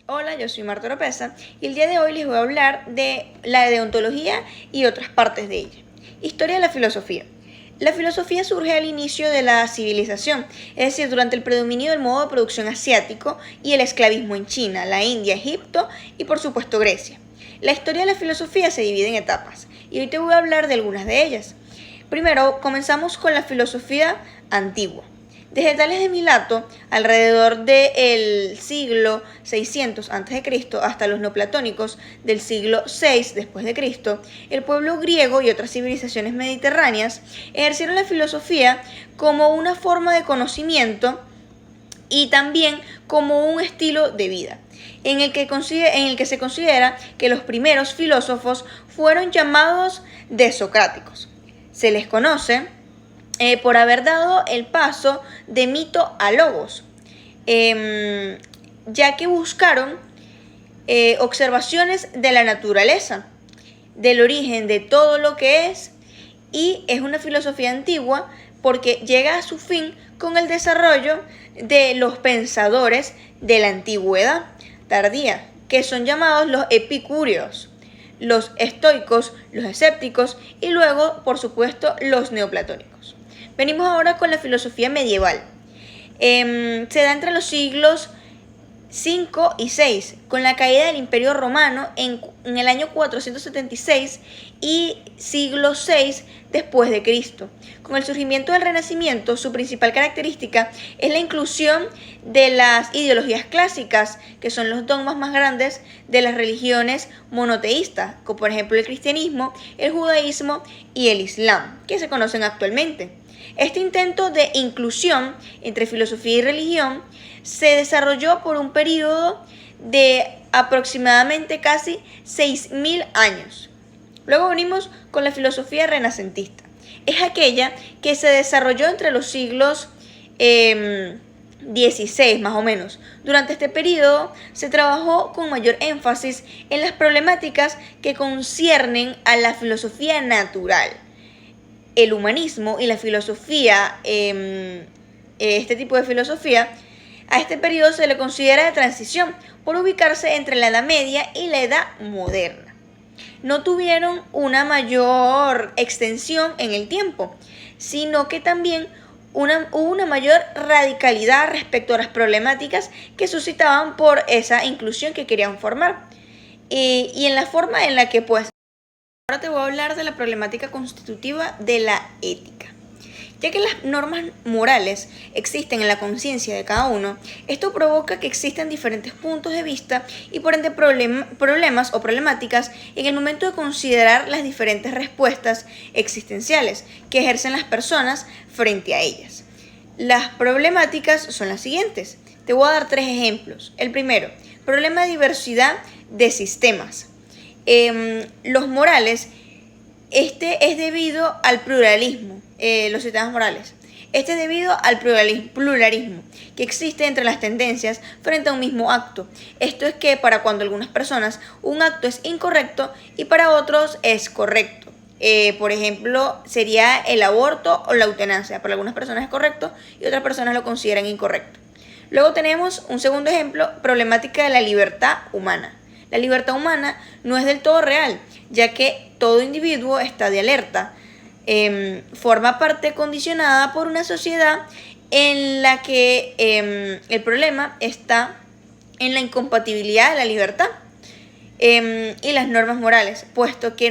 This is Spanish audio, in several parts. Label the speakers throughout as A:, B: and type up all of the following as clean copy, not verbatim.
A: Hola, yo soy Marta Oropesa y el día de hoy les voy a hablar de la deontología y otras partes de ella. Historia de la filosofía. La filosofía surge al inicio de la civilización, es decir, durante el predominio del modo de producción asiático y el esclavismo en China, la India, Egipto y por supuesto Grecia. La historia de la filosofía se divide en etapas y hoy te voy a hablar de algunas de ellas. Primero, comenzamos con la filosofía antigua. Desde Tales de Mileto, alrededor del siglo 600 a.C. hasta los neoplatónicos del siglo VI después de Cristo, el pueblo griego y otras civilizaciones mediterráneas ejercieron la filosofía como una forma de conocimiento y también como un estilo de vida, en el que se considera que los primeros filósofos fueron llamados desocráticos. Se les conoce por haber dado el paso de mito a logos, ya que buscaron observaciones de la naturaleza, del origen de todo lo que es, y es una filosofía antigua porque llega a su fin con el desarrollo de los pensadores de la antigüedad tardía, que son llamados los epicúreos, los estoicos, los escépticos y luego, por supuesto, los neoplatónicos. Venimos ahora con la filosofía medieval. Se da entre los siglos 5 y 6, con la caída del Imperio Romano en el año 476 y siglo 6 después de Cristo. Con el surgimiento del Renacimiento, su principal característica es la inclusión de las ideologías clásicas, que son los dogmas más grandes de las religiones monoteístas, como por ejemplo el cristianismo, el judaísmo y el islam, que se conocen actualmente. Este intento de inclusión entre filosofía y religión se desarrolló por un periodo de aproximadamente casi 6.000 años. Luego venimos con la filosofía renacentista. Es aquella que se desarrolló entre los siglos XVI más o menos. Durante este periodo se trabajó con mayor énfasis en las problemáticas que conciernen a la filosofía natural. El humanismo y la filosofía, este tipo de filosofía, a este periodo se le considera de transición por ubicarse entre la Edad Media y la Edad Moderna. No tuvieron una mayor extensión en el tiempo, sino que también hubo una mayor radicalidad respecto a las problemáticas que suscitaban por esa inclusión que querían formar. Y en la forma en la que pues ahora te voy a hablar de la problemática constitutiva de la ética. Ya que las normas morales existen en la conciencia de cada uno, esto provoca que existan diferentes puntos de vista y por ende problemas o problemáticas en el momento de considerar las diferentes respuestas existenciales que ejercen las personas frente a ellas. Las problemáticas son las siguientes. Te voy a dar 3 ejemplos. El primero, problema de diversidad de sistemas. Los morales, este es debido al pluralismo, los sistemas morales. Este es debido al pluralismo que existe entre las tendencias frente a un mismo acto. Esto es que para cuando algunas personas un acto es incorrecto y para otros es correcto. Por ejemplo, sería el aborto o la eutanasia. Para algunas personas es correcto y otras personas lo consideran incorrecto. Luego tenemos un segundo ejemplo, problemática de la libertad humana. La libertad humana no es del todo real, ya que todo individuo está de alerta. Forma parte condicionada por una sociedad en la que el problema está en la incompatibilidad de la libertad y las normas morales, puesto que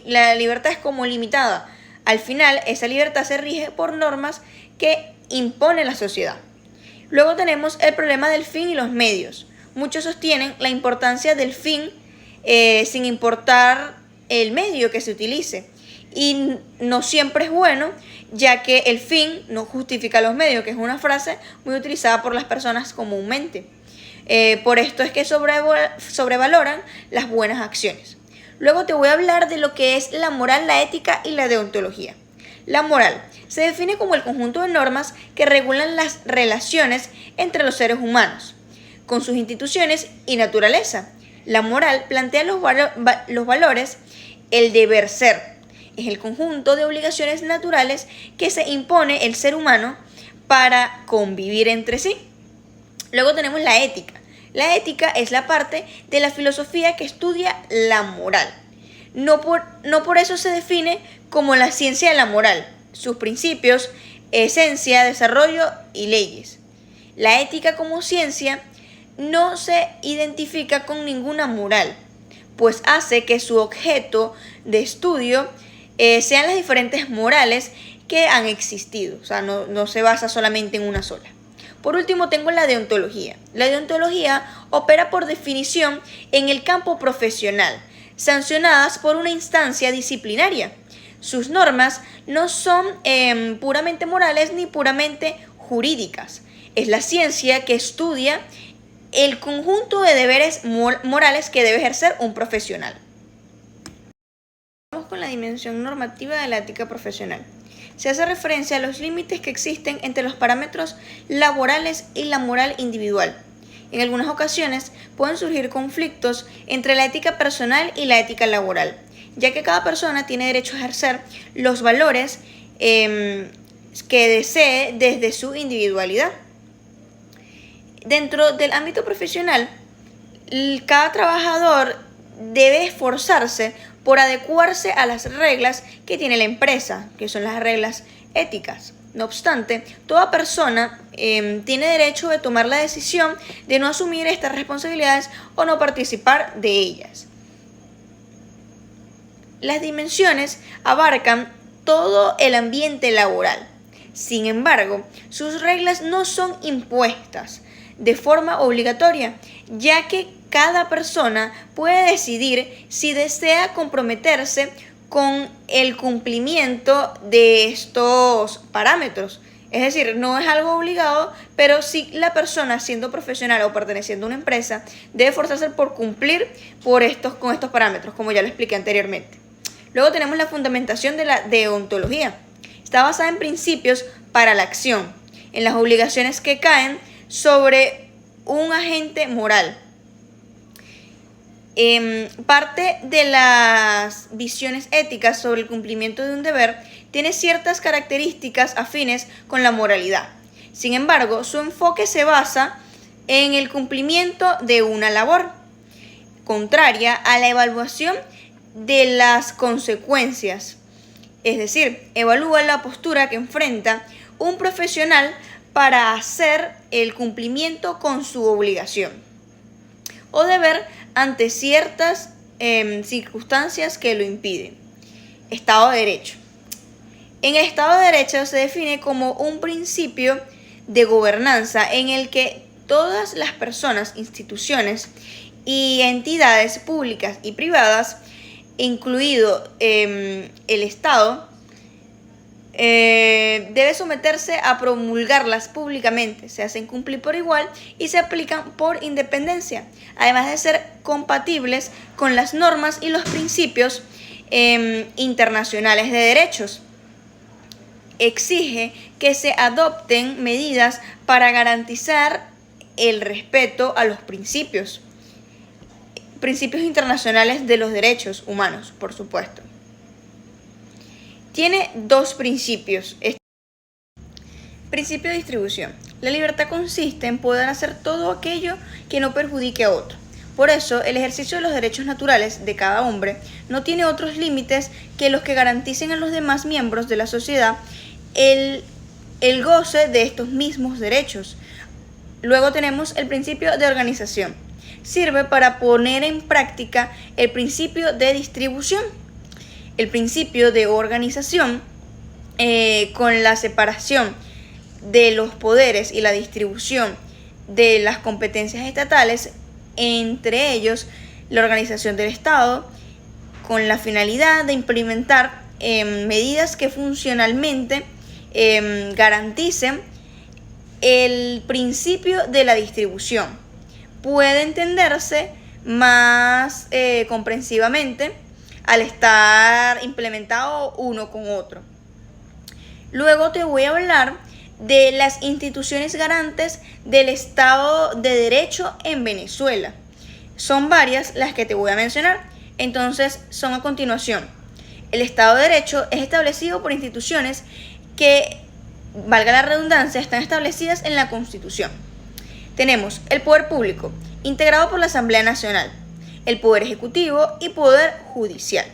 A: la libertad es como limitada. Al final, esa libertad se rige por normas que impone la sociedad. Luego tenemos el problema del fin y los medios. Muchos sostienen la importancia del fin sin importar el medio que se utilice. Y no siempre es bueno, ya que el fin no justifica los medios, que es una frase muy utilizada por las personas comúnmente. Por esto es que sobrevaloran las buenas acciones. Luego te voy a hablar de lo que es la moral, la ética y la deontología. La moral se define como el conjunto de normas que regulan las relaciones entre los seres humanos, con sus instituciones y naturaleza. La moral plantea los valores, el deber ser. Es el conjunto de obligaciones naturales que se impone el ser humano para convivir entre sí. Luego tenemos la ética. La ética es la parte de la filosofía que estudia la moral. No por eso se define como la ciencia de la moral, sus principios, esencia, desarrollo y leyes. La ética como ciencia no se identifica con ninguna moral, pues hace que su objeto de estudio sean las diferentes morales que han existido, o sea, no se basa solamente en una sola. Por último, tengo la deontología. La deontología opera por definición en el campo profesional, sancionadas por una instancia disciplinaria. Sus normas no son puramente morales ni puramente jurídicas. Es la ciencia que estudia el conjunto de deberes morales que debe ejercer un profesional. Vamos con la dimensión normativa de la ética profesional. Se hace referencia a los límites que existen entre los parámetros laborales y la moral individual. En algunas ocasiones pueden surgir conflictos entre la ética personal y la ética laboral, ya que cada persona tiene derecho a ejercer los valores que desee desde su individualidad. Dentro del ámbito profesional, cada trabajador debe esforzarse por adecuarse a las reglas que tiene la empresa, que son las reglas éticas. No obstante, toda persona tiene derecho de tomar la decisión de no asumir estas responsabilidades o no participar de ellas. Las dimensiones abarcan todo el ambiente laboral. Sin embargo, sus reglas no son impuestas de forma obligatoria, ya que cada persona puede decidir si desea comprometerse con el cumplimiento de estos parámetros. Es decir, no es algo obligado, pero sí la persona, siendo profesional o perteneciendo a una empresa, debe esforzarse por cumplir con estos parámetros, como ya lo expliqué anteriormente. Luego tenemos la fundamentación de la deontología. Está basada en principios para la acción, en las obligaciones que caen sobre un agente moral. Parte de las visiones éticas sobre el cumplimiento de un deber tiene ciertas características afines con la moralidad. Sin embargo, su enfoque se basa en el cumplimiento de una labor, contraria a la evaluación de las consecuencias. Es decir, evalúa la postura que enfrenta un profesional para hacer el cumplimiento con su obligación o deber ante ciertas circunstancias que lo impiden. Estado de Derecho. En el Estado de Derecho se define como un principio de gobernanza en el que todas las personas, instituciones y entidades públicas y privadas, incluido el Estado, debe someterse a promulgarlas públicamente, se hacen cumplir por igual y se aplican por independencia, además de ser compatibles con las normas y los principios internacionales de derechos. Exige que se adopten medidas para garantizar el respeto a los principios internacionales de los derechos humanos, por supuesto. Tiene dos principios. Principio de distribución. La libertad consiste en poder hacer todo aquello que no perjudique a otro. Por eso, el ejercicio de los derechos naturales de cada hombre no tiene otros límites que los que garanticen a los demás miembros de la sociedad el goce de estos mismos derechos. Luego tenemos el principio de organización. Sirve para poner en práctica el principio de distribución. El principio de organización, con la separación de los poderes y la distribución de las competencias estatales, entre ellos la organización del Estado, con la finalidad de implementar medidas que funcionalmente garanticen el principio de la distribución. Puede entenderse más comprensivamente al estar implementado uno con otro. Luego te voy a hablar de las instituciones garantes del Estado de Derecho en Venezuela. Son varias las que te voy a mencionar, entonces son a continuación. El Estado de Derecho es establecido por instituciones que, valga la redundancia, están establecidas en la Constitución. Tenemos el poder público. integrado por la Asamblea Nacional, el Poder Ejecutivo y Poder Judicial.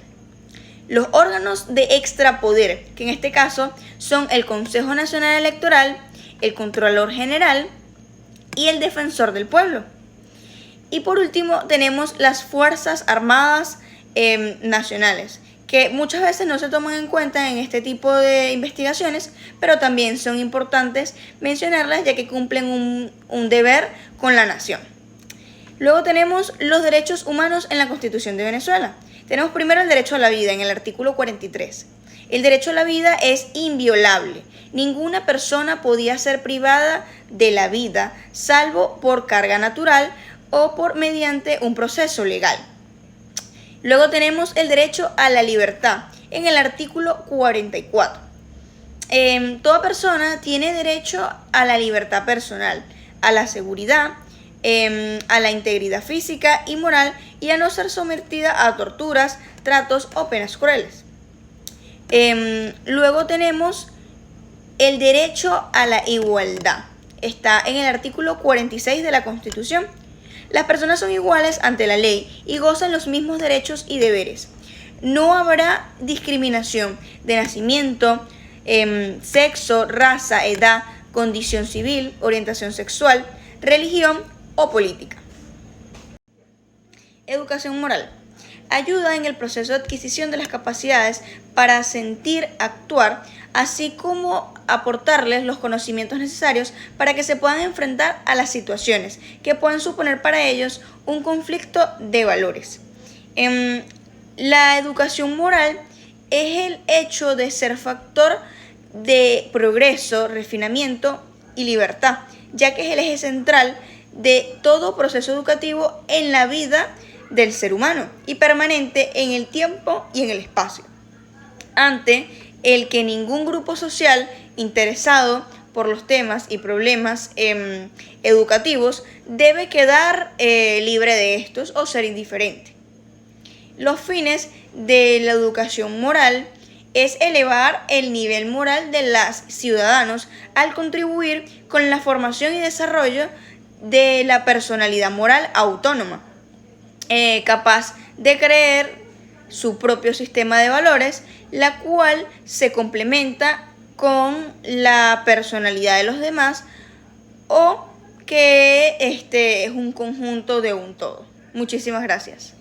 A: Los órganos de extrapoder, que en este caso son el Consejo Nacional Electoral, el Contralor General y el Defensor del Pueblo. Y por último tenemos las Fuerzas Armadas nacionales, que muchas veces no se toman en cuenta en este tipo de investigaciones, pero también son importantes mencionarlas ya que cumplen un deber con la nación. Luego tenemos los derechos humanos en la Constitución de Venezuela. Tenemos primero el derecho a la vida en el artículo 43. El derecho a la vida es inviolable. Ninguna persona podía ser privada de la vida, salvo por carga natural o por mediante un proceso legal. Luego tenemos el derecho a la libertad en el artículo 44. Toda persona tiene derecho a la libertad personal, a la seguridad, a la integridad física y moral y a no ser sometida a torturas, tratos o penas crueles. Luego tenemos el derecho a la igualdad. Está en el artículo 46 de la Constitución. Las personas son iguales ante la ley y gozan los mismos derechos y deberes. No habrá discriminación de nacimiento, sexo, raza, edad, condición civil, orientación sexual, religión o política. Educación moral. Ayuda en el proceso de adquisición de las capacidades para sentir, actuar, así como aportarles los conocimientos necesarios para que se puedan enfrentar a las situaciones que puedan suponer para ellos un conflicto de valores. La educación moral es el hecho de ser factor de progreso, refinamiento y libertad, ya que es el eje central de todo proceso educativo en la vida del ser humano y permanente en el tiempo y en el espacio, ante el que ningún grupo social interesado por los temas y problemas educativos debe quedar libre de estos o ser indiferente. Los fines de la educación moral es elevar el nivel moral de los ciudadanos al contribuir con la formación y desarrollo de la personalidad moral autónoma, capaz de creer su propio sistema de valores, la cual se complementa con la personalidad de los demás o que es un conjunto de un todo. Muchísimas gracias.